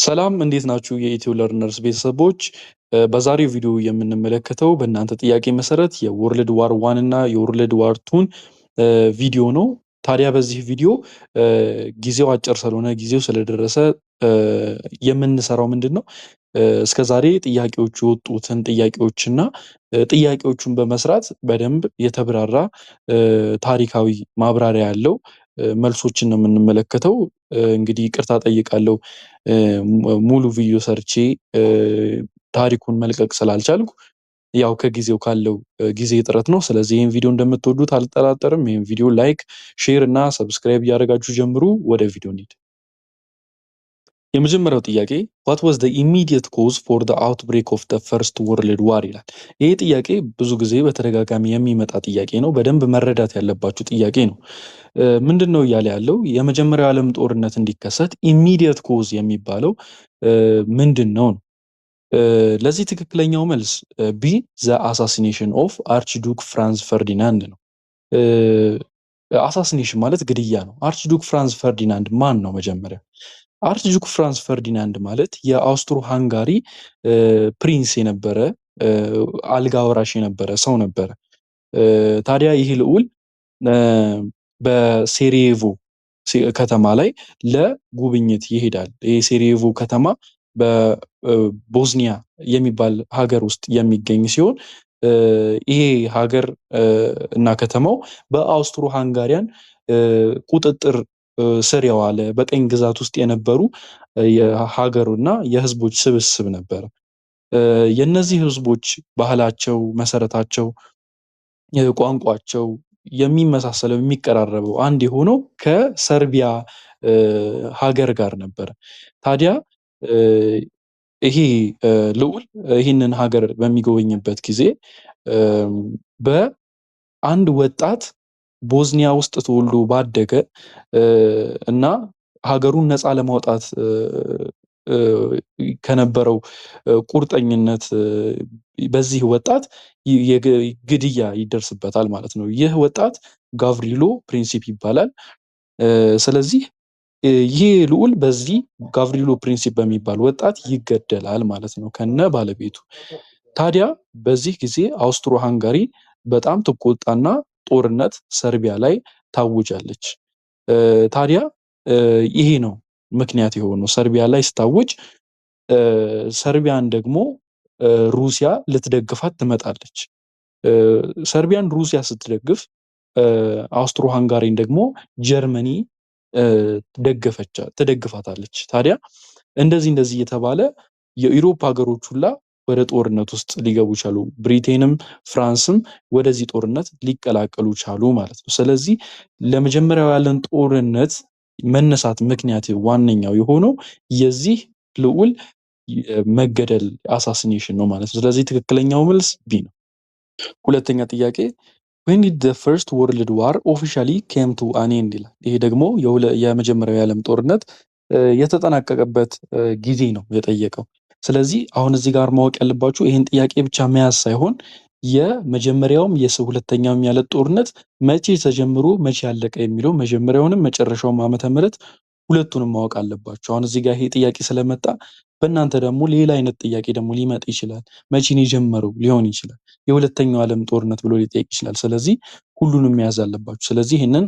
ሰላም እንዴት ናችሁ? የኢትዮ ለርነርስ ቤተሰቦች በዛሬው ቪዲዮ የምንመለከተው በእናንተ ጥያቄ መሰረት የወርልድ ዋር ዋን እና የወርልድ ዋር ቱን ቪዲዮ ነው። ታዲያ በዚህ ቪዲዮ ጊዜው አጭር ስለሆነ ጊዜው ስለደረሰ የምንሰራው ምንድን ነው? እስከዛሬ ጥያቄዎቹ የወጡትን ጥያቄዎችና ጥያቄዎቹን በመስራት በደንብ የተብራራ ታሪካዊ ማብራሪያ ያለው መልሶችን ነው የምንመለከተው። እንግዲህ ይቅርታ ጠይቃለሁ ሙሉ ቪዲዮ ሰርቼ ታሪኩን መልቀቅ ስላልቻልኩ ያው ከጊዜው ካለው ጊዜ እጥረት ነው። ስለዚህ ይህን ቪዲዮ እንደምትወዱት አልጠራጠርም። ይህን ቪዲዮ ላይክ፣ ሼር እና ሰብስክራይብ እያደረጋችሁ ጀምሩ። ወደ ቪዲዮ እንሂድ። የመጀመሪያው ጥያቄ what was the immediate cause for the outbreak of the first world war ይላል። ይህ ጥያቄ ብዙ ጊዜ በተደጋጋሚ የሚመጣ ጥያቄ ነው። በደንብ መረዳት ያለባችሁ ጥያቄ ነው። ምንድን ነው እያለ ያለው? የመጀመሪያው ዓለም ጦርነት እንዲከሰት ኢሚዲየት ኮዝ የሚባለው ምንድን ነው? ለዚህ ትክክለኛው መልስ ቢ ዘ አሳሲኔሽን ኦፍ አርችዱክ ፍራንስ ፈርዲናንድ ነው። አሳሲኔሽን ማለት ግድያ ነው። አርችዱክ ፍራንስ ፈርዲናንድ ማን ነው? መጀመሪያ አርችዱክ ፍራንስ ፈርዲናንድ ማለት የአውስትሮ ሃንጋሪ ፕሪንስ የነበረ አልጋ ወራሽ የነበረ ሰው ነበረ። ታዲያ ይህ ልዑል በሴሬቮ ከተማ ላይ ለጉብኝት ይሄዳል። ይህ ሴሬቮ ከተማ በቦዝኒያ የሚባል ሀገር ውስጥ የሚገኝ ሲሆን ይሄ ሀገር እና ከተማው በአውስትሮ ሃንጋሪያን ቁጥጥር ስር የዋለ በቀኝ ግዛት ውስጥ የነበሩ የሀገሩና የህዝቦች ስብስብ ነበረ። የነዚህ ህዝቦች ባህላቸው፣ መሰረታቸው፣ ቋንቋቸው የሚመሳሰለው የሚቀራረበው አንድ የሆነው ከሰርቢያ ሀገር ጋር ነበረ። ታዲያ ይሄ ልዑል ይህንን ሀገር በሚጎበኝበት ጊዜ በአንድ ወጣት ቦዝኒያ ውስጥ ተወልዶ ባደገ እና ሀገሩን ነፃ ለማውጣት ከነበረው ቁርጠኝነት በዚህ ወጣት ግድያ ይደርስበታል ማለት ነው። ይህ ወጣት ጋቭሪሎ ፕሪንሲፕ ይባላል። ስለዚህ ይህ ልዑል በዚህ ጋቭሪሎ ፕሪንሲፕ በሚባል ወጣት ይገደላል ማለት ነው ከነ ባለቤቱ። ታዲያ በዚህ ጊዜ አውስትሮ ሃንጋሪ በጣም ትቆጣና ጦርነት ሰርቢያ ላይ ታውጃለች። ታዲያ ይሄ ነው ምክንያት የሆነው። ሰርቢያ ላይ ስታውጅ ሰርቢያን ደግሞ ሩሲያ ልትደግፋት ትመጣለች። ሰርቢያን ሩሲያ ስትደግፍ አውስትሮ ሃንጋሪን ደግሞ ጀርመኒ ትደግፋታለች። ታዲያ እንደዚህ እየተባለ የኢሮፕ ሀገሮች ሁላ ወደ ጦርነት ውስጥ ሊገቡ ቻሉ። ብሪቴንም ፍራንስም ወደዚህ ጦርነት ሊቀላቀሉ ቻሉ ማለት ነው። ስለዚህ ለመጀመሪያው ያለን ጦርነት መነሳት ምክንያት ዋነኛው የሆነው የዚህ ልዑል መገደል አሳሲኔሽን ነው ማለት ነው። ስለዚህ ትክክለኛው መልስ ቢ ነው። ሁለተኛ ጥያቄ when did the first world war officially came to an end ይላል። ይሄ ደግሞ የመጀመሪያው የዓለም ጦርነት የተጠናቀቀበት ጊዜ ነው የጠየቀው። ስለዚህ አሁን እዚህ ጋር ማወቅ ያለባችሁ ይህን ጥያቄ ብቻ መያዝ ሳይሆን የመጀመሪያውም ሁለተኛውም የዓለም ጦርነት መቼ ተጀምሮ መቼ ያለቀ የሚለው መጀመሪያውንም መጨረሻውም ዓመተ ምህረት ሁለቱንም ማወቅ አለባችሁ። አሁን እዚህ ጋር ይሄ ጥያቄ ስለመጣ በእናንተ ደግሞ ሌላ አይነት ጥያቄ ደግሞ ሊመጣ ይችላል። መቼ ነው የጀመረው ሊሆን ይችላል። የሁለተኛው ዓለም ጦርነት ብሎ ሊጠይቅ ይችላል። ስለዚህ ሁሉንም መያዝ አለባችሁ። ስለዚህ ይህንን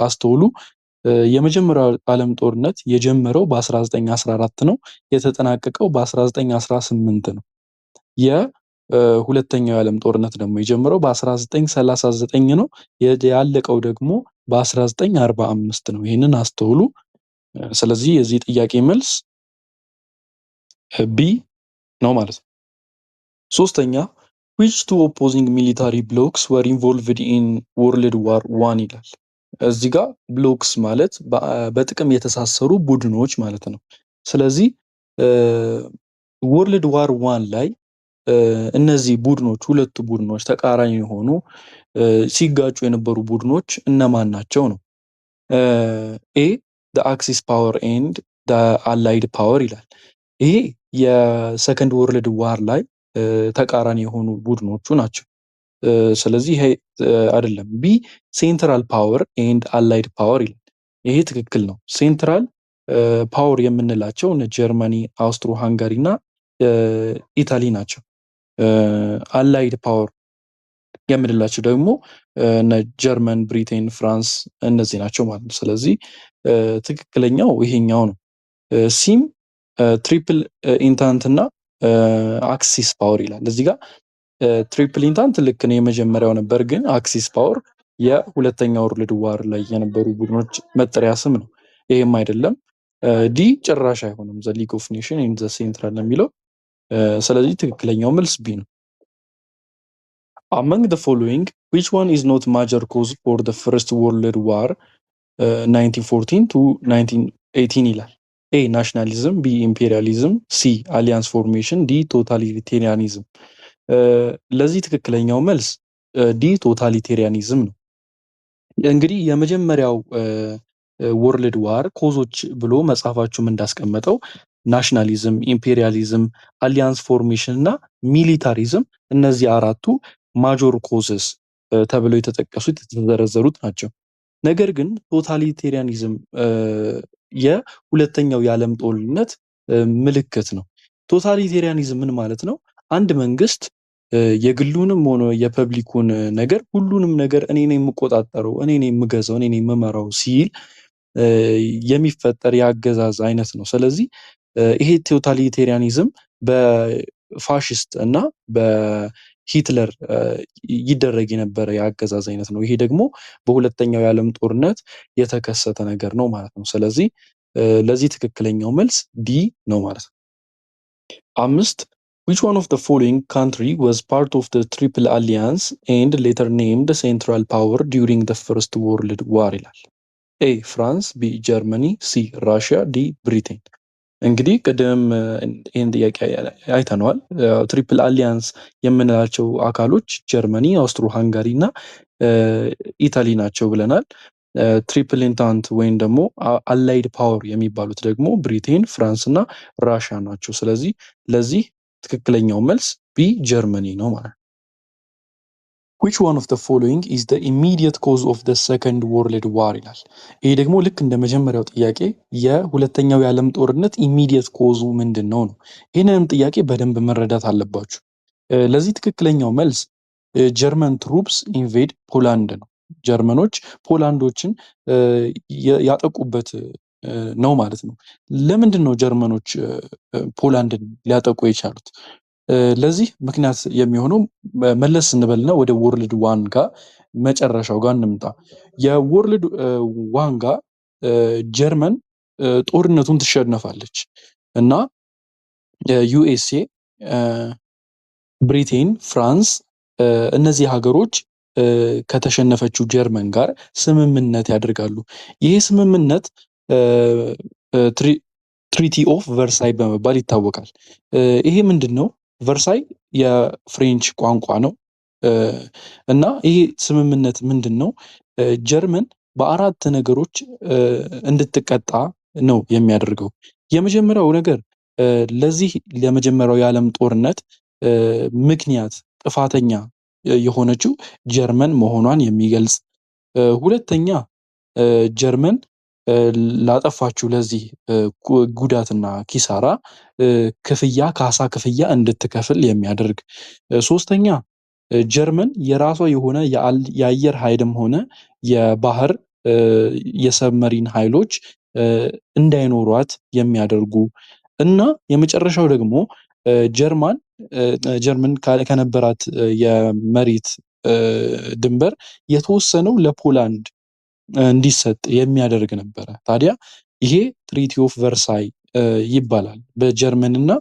አስተውሉ። የመጀመሪያው ዓለም ጦርነት የጀመረው በ1914 ነው፣ የተጠናቀቀው በ1918 ነው። የሁለተኛው የዓለም ጦርነት ደግሞ የጀመረው በ1939 ነው፣ ያለቀው ደግሞ በ1945 ነው። ይህንን አስተውሉ። ስለዚህ የዚህ ጥያቄ መልስ ቢ ነው ማለት ነው። ሶስተኛ which two opposing military blocks were involved in World War I ይላል። እዚህ ጋር ብሎክስ ማለት በጥቅም የተሳሰሩ ቡድኖች ማለት ነው። ስለዚህ ወርልድ ዋር ዋን ላይ እነዚህ ቡድኖች ሁለቱ ቡድኖች ተቃራኒ የሆኑ ሲጋጩ የነበሩ ቡድኖች እነማን ናቸው ነው። ኤ the Axis power and the allied power ይላል። ይሄ የሰከንድ ወርልድ ዋር ላይ ተቃራኒ የሆኑ ቡድኖቹ ናቸው። ስለዚህ ይሄ አይደለም። ቢ ሴንትራል ፓወር ኤንድ አላይድ ፓወር ይላል። ይሄ ትክክል ነው። ሴንትራል ፓወር የምንላቸው እነ ጀርመኒ፣ አውስትሮ ሃንጋሪ እና ኢታሊ ናቸው። አላይድ ፓወር የምንላቸው ደግሞ እነ ጀርመን፣ ብሪቴን፣ ፍራንስ እነዚህ ናቸው ማለት ነው። ስለዚህ ትክክለኛው ይሄኛው ነው። ሲም ትሪፕል ኢንታንት እና አክሲስ ፓወር ይላል እዚህ ጋር። ትሪፕል ኢንታንት ልክ ነው የመጀመሪያው ነበር፣ ግን አክሲስ ፓወር የሁለተኛው ወርልድ ዋር ላይ የነበሩ ቡድኖች መጠሪያ ስም ነው። ይሄም አይደለም። ዲ ጭራሽ አይሆንም። ዘ ሊግ ኦፍ ኔሽን ኢን ዘ ሴንትራል ነው የሚለው። ስለዚህ ትክክለኛው መልስ ቢ ነው። አመንግ ዘ ፎሎዊንግ ዊች ዋን ኢዝ ኖት ማጀር ኮዝ ፎር ዘ ፈርስት ወርልድ ዋር 1914 ቱ 1918 ይላል። ኤ ናሽናሊዝም፣ ቢ ኢምፔሪያሊዝም፣ ሲ አሊያንስ ፎርሜሽን፣ ዲ ቶታሊቴሪያኒዝም። ለዚህ ትክክለኛው መልስ ዲ ቶታሊቴሪያኒዝም ነው። እንግዲህ የመጀመሪያው ወርልድ ዋር ኮዞች ብሎ መጽሐፋችሁም እንዳስቀመጠው ናሽናሊዝም፣ ኢምፔሪያሊዝም፣ አሊያንስ ፎርሜሽን እና ሚሊታሪዝም እነዚህ አራቱ ማጆር ኮዝስ ተብለው የተጠቀሱት የተዘረዘሩት ናቸው። ነገር ግን ቶታሊቴሪያኒዝም የሁለተኛው የዓለም ጦርነት ምልክት ነው። ቶታሊቴሪያኒዝም ምን ማለት ነው? አንድ መንግስት የግሉንም ሆነ የፐብሊኩን ነገር ሁሉንም ነገር እኔ ነኝ የምቆጣጠረው፣ እኔ ነኝ የምገዛው፣ እኔ ነኝ የምመራው ሲል የሚፈጠር የአገዛዝ አይነት ነው። ስለዚህ ይሄ ቶታሊቴሪያኒዝም በፋሽስት እና በሂትለር ይደረግ የነበረ የአገዛዝ አይነት ነው። ይሄ ደግሞ በሁለተኛው የዓለም ጦርነት የተከሰተ ነገር ነው ማለት ነው። ስለዚህ ለዚህ ትክክለኛው መልስ ዲ ነው ማለት ነው። 5 which one of the following country was part of the triple alliance and later named central power during the first world war ይላል። ኤ ፍራንስ፣ ቢ ጀርመኒ፣ ሲ ራሽያ፣ ዲ ብሪቴን። እንግዲህ ቅድም ይህን ጥያቄ አይተነዋል። ትሪፕል አሊያንስ የምንላቸው አካሎች ጀርመኒ፣ አውስትሮ ሃንጋሪ እና ኢታሊ ናቸው ብለናል። ትሪፕል ኢንታንት ወይም ደግሞ አላይድ ፓወር የሚባሉት ደግሞ ብሪቴን፣ ፍራንስ እና ራሽያ ናቸው። ስለዚህ ለዚህ ትክክለኛው መልስ ቢ ጀርመኒ ነው ማለት ነው። which one of the following is the immediate cause of the second world war ይላል። ይሄ ደግሞ ልክ እንደ መጀመሪያው ጥያቄ የሁለተኛው የዓለም ጦርነት ኢሚዲየት ኮዙ ምንድን ነው ነው። ይህንንም ጥያቄ በደንብ መረዳት አለባችሁ። ለዚህ ትክክለኛው መልስ ጀርመን ትሩፕስ ኢንቬድ ፖላንድ ነው። ጀርመኖች ፖላንዶችን ያጠቁበት ነው ማለት ነው። ለምንድን ነው ጀርመኖች ፖላንድን ሊያጠቁ የቻሉት? ለዚህ ምክንያት የሚሆነው መለስ እንበልና ወደ ወርልድ ዋን ጋር መጨረሻው ጋር እንምጣ። የወርልድ ዋን ጋር ጀርመን ጦርነቱን ትሸነፋለች እና ዩኤስኤ፣ ብሪቴን፣ ፍራንስ እነዚህ ሀገሮች ከተሸነፈችው ጀርመን ጋር ስምምነት ያደርጋሉ። ይሄ ስምምነት ትሪቲ ኦፍ ቨርሳይ በመባል ይታወቃል። ይሄ ምንድን ነው? ቨርሳይ የፍሬንች ቋንቋ ነው እና ይሄ ስምምነት ምንድን ነው? ጀርመን በአራት ነገሮች እንድትቀጣ ነው የሚያደርገው። የመጀመሪያው ነገር ለዚህ ለመጀመሪያው የዓለም ጦርነት ምክንያት ጥፋተኛ የሆነችው ጀርመን መሆኗን የሚገልጽ፣ ሁለተኛ ጀርመን ላጠፋችው ለዚህ ጉዳትና ኪሳራ ካሳ ክፍያ እንድትከፍል የሚያደርግ፣ ሶስተኛ ጀርመን የራሷ የሆነ የአየር ኃይልም ሆነ የባህር የሰብመሪን ኃይሎች እንዳይኖሯት የሚያደርጉ እና የመጨረሻው ደግሞ ጀርመን ከነበራት የመሬት ድንበር የተወሰነው ለፖላንድ እንዲሰጥ የሚያደርግ ነበረ። ታዲያ ይሄ ትሪቲ ኦፍ ቨርሳይ ይባላል። በጀርመንና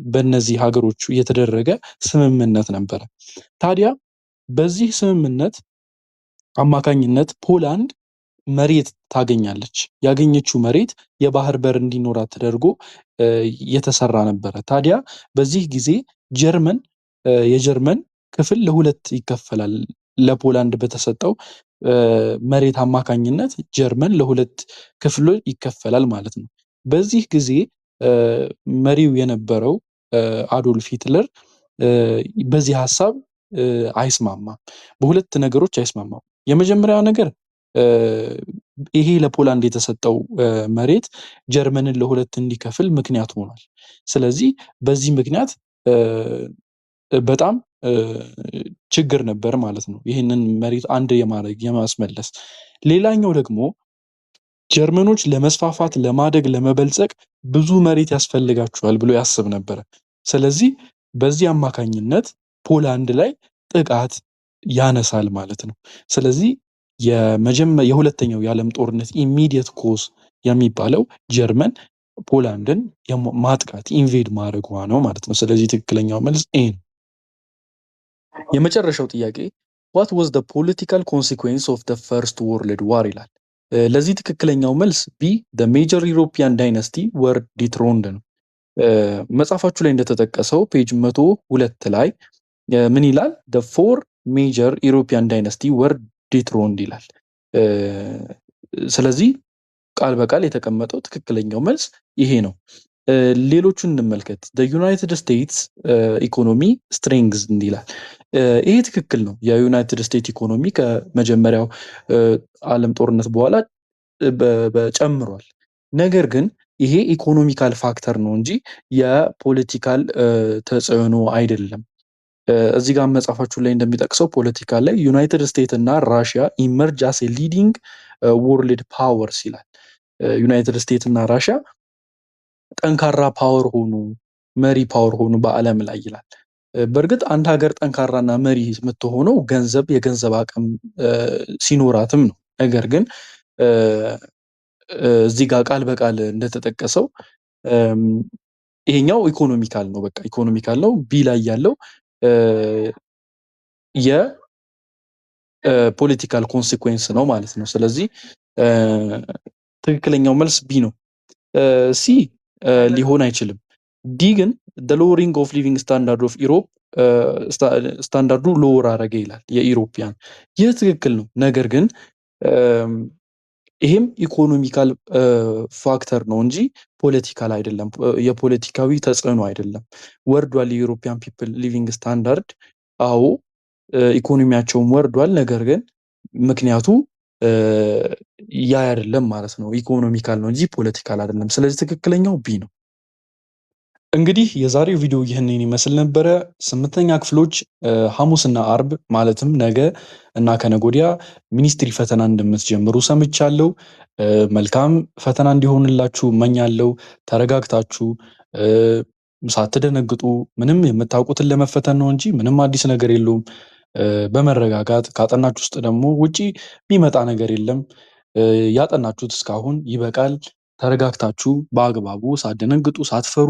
በእነዚህ ሀገሮች የተደረገ ስምምነት ነበረ። ታዲያ በዚህ ስምምነት አማካኝነት ፖላንድ መሬት ታገኛለች። ያገኘችው መሬት የባህር በር እንዲኖራት ተደርጎ የተሰራ ነበረ። ታዲያ በዚህ ጊዜ የጀርመን ክፍል ለሁለት ይከፈላል። ለፖላንድ በተሰጠው መሬት አማካኝነት ጀርመን ለሁለት ክፍሎች ይከፈላል ማለት ነው። በዚህ ጊዜ መሪው የነበረው አዶልፍ ሂትለር በዚህ ሀሳብ አይስማማም። በሁለት ነገሮች አይስማማም። የመጀመሪያ ነገር ይሄ ለፖላንድ የተሰጠው መሬት ጀርመንን ለሁለት እንዲከፍል ምክንያት ሆኗል። ስለዚህ በዚህ ምክንያት በጣም ችግር ነበር ማለት ነው፣ ይህንን መሬት አንድ የማድረግ የማስመለስ። ሌላኛው ደግሞ ጀርመኖች ለመስፋፋት፣ ለማደግ፣ ለመበልጸግ ብዙ መሬት ያስፈልጋቸዋል ብሎ ያስብ ነበረ። ስለዚህ በዚህ አማካኝነት ፖላንድ ላይ ጥቃት ያነሳል ማለት ነው። ስለዚህ የሁለተኛው የዓለም ጦርነት ኢሚዲየት ኮዝ የሚባለው ጀርመን ፖላንድን ማጥቃት ኢንቬድ ማድረጓ ነው ማለት ነው። ስለዚህ ትክክለኛው መልስ ኤ ነው። የመጨረሻው ጥያቄ what was the political consequence of the first world war ይላል። ለዚህ ትክክለኛው መልስ ቢ the major European dynasty were dethroned ነው። መጽሐፋችሁ ላይ እንደተጠቀሰው ፔጅ 102 ላይ ምን ይላል? the four major European dynasty were dethroned ይላል። ስለዚህ ቃል በቃል የተቀመጠው ትክክለኛው መልስ ይሄ ነው። ሌሎቹን እንመልከት። ዩናይትድ ስቴትስ ኢኮኖሚ ስትሬንግዝ ይላል። ይሄ ትክክል ነው። የዩናይትድ ስቴትስ ኢኮኖሚ ከመጀመሪያው ዓለም ጦርነት በኋላ ጨምሯል። ነገር ግን ይሄ ኢኮኖሚካል ፋክተር ነው እንጂ የፖለቲካል ተጽዕኖ አይደለም። እዚህ ጋር መጽሐፋችሁ ላይ እንደሚጠቅሰው ፖለቲካል ላይ ዩናይትድ ስቴትስ እና ራሽያ ኢመርጅ አስ ሊዲንግ ወርልድ ፓወርስ ይላል። ዩናይትድ ስቴትስ እና ራሽያ ጠንካራ ፓወር ሆኑ፣ መሪ ፓወር ሆኑ በዓለም ላይ ይላል። በእርግጥ አንድ ሀገር ጠንካራና መሪ የምትሆነው የገንዘብ አቅም ሲኖራትም ነው። ነገር ግን እዚህ ጋር ቃል በቃል እንደተጠቀሰው ይሄኛው ኢኮኖሚካል ነው። በቃ ኢኮኖሚካል ነው። ቢ ላይ ያለው የፖለቲካል ኮንሲኩዌንስ ነው ማለት ነው። ስለዚህ ትክክለኛው መልስ ቢ ነው። ሲ ሊሆን አይችልም። ዲ ግን the lowering of living standard of Europe ስታንዳርዱ ሎወር አረገ ይላል የኢሮፒያን። ይህ ትክክል ነው። ነገር ግን ይሄም ኢኮኖሚካል ፋክተር ነው እንጂ ፖለቲካል አይደለም። የፖለቲካዊ ተጽዕኖ አይደለም። ወርዷል የኢሮፒያን ፒፕል ሊቪንግ ስታንዳርድ። አዎ ኢኮኖሚያቸውም ወርዷል። ነገር ግን ምክንያቱ ያ አይደለም ማለት ነው። ኢኮኖሚካል ነው እንጂ ፖለቲካል አይደለም። ስለዚህ ትክክለኛው ቢ ነው። እንግዲህ የዛሬው ቪዲዮ ይህንን ይመስል ነበረ። 8ኛ ክፍሎች ሐሙስና አርብ ማለትም ነገ እና ከነገ ወዲያ ሚኒስትሪ ፈተና እንደምትጀምሩ ሰምቻለሁ። መልካም ፈተና እንዲሆንላችሁ እመኛለሁ። ተረጋግታችሁ ሳትደነግጡ፣ ምንም የምታውቁትን ለመፈተን ነው እንጂ ምንም አዲስ ነገር የለውም። በመረጋጋት ካጠናችሁ ውስጥ ደግሞ ውጪ የሚመጣ ነገር የለም። ያጠናችሁት እስካሁን ይበቃል። ተረጋግታችሁ በአግባቡ ሳትደነግጡ ሳትፈሩ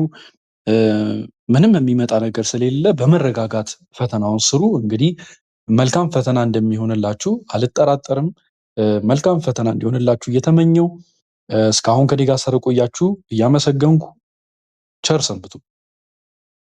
ምንም የሚመጣ ነገር ስለሌለ በመረጋጋት ፈተናውን ስሩ። እንግዲህ መልካም ፈተና እንደሚሆንላችሁ አልጠራጠርም። መልካም ፈተና እንዲሆንላችሁ እየተመኘው እስካሁን ከኔ ጋር ስለቆያችሁ እያመሰገንኩ ቸር ሰንብቱ።